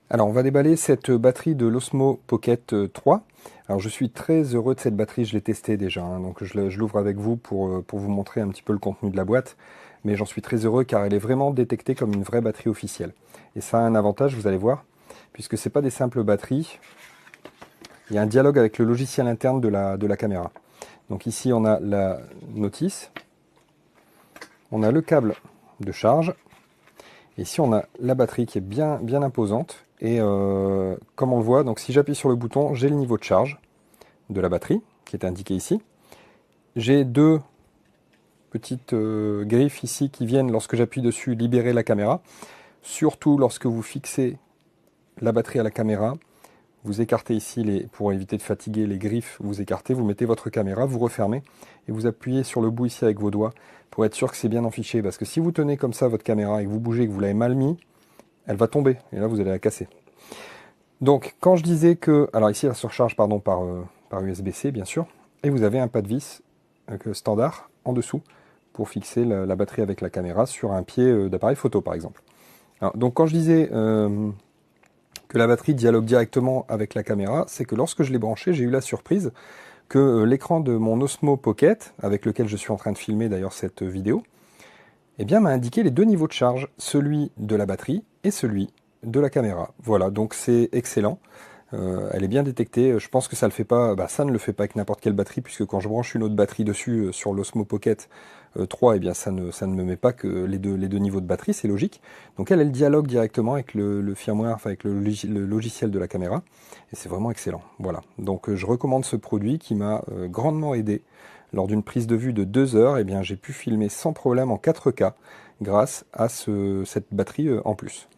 Alors on va déballer cette batterie de l'Osmo Pocket 3. Alors je suis très heureux de cette batterie, je l'ai testée déjà, hein, donc je l'ouvre avec vous pour vous montrer un petit peu le contenu de la boîte. Mais j'en suis très heureux car elle est vraiment détectée comme une vraie batterie officielle. Et ça a un avantage, vous allez voir, puisque ce n'est pas des simples batteries, il y a un dialogue avec le logiciel interne de la caméra. Donc ici on a la notice, on a le câble de charge, et ici on a la batterie qui est bien imposante. Et comme on le voit, donc si j'appuie sur le bouton, j'ai le niveau de charge de la batterie qui est indiqué ici. J'ai deux petites griffes ici qui viennent, lorsque j'appuie dessus, libérer la caméra. Surtout lorsque vous fixez la batterie à la caméra, vous écartez ici, pour éviter de fatiguer les griffes, vous écartez, vous mettez votre caméra, vous refermez et vous appuyez sur le bout ici avec vos doigts pour être sûr que c'est bien enfiché. Parce que si vous tenez comme ça votre caméra et que vous bougez, que vous l'avez mal mis, elle va tomber et là vous allez la casser. Donc quand je disais que, alors ici la surcharge pardon par USB-C bien sûr, et vous avez un pas de vis standard en dessous pour fixer la batterie avec la caméra sur un pied d'appareil photo par exemple. Alors, donc quand je disais que la batterie dialogue directement avec la caméra, c'est que lorsque je l'ai branché, j'ai eu la surprise que l'écran de mon Osmo Pocket, avec lequel je suis en train de filmer d'ailleurs cette vidéo, eh bien m'a indiqué les deux niveaux de charge, celui de la batterie et celui de la caméra. Voilà, donc c'est excellent. Elle est bien détectée. Je pense que ça le fait pas, ça ne le fait pas avec n'importe quelle batterie, puisque quand je branche une autre batterie dessus sur l'Osmo Pocket 3, eh bien ça ne me met pas que les deux niveaux de batterie, c'est logique. Donc elle dialogue directement avec le firmware, enfin avec le logiciel de la caméra, et c'est vraiment excellent. Voilà, donc je recommande ce produit qui m'a grandement aidé. Lors d'une prise de vue de 2 heures, eh bien j'ai pu filmer sans problème en 4K grâce à cette batterie en plus.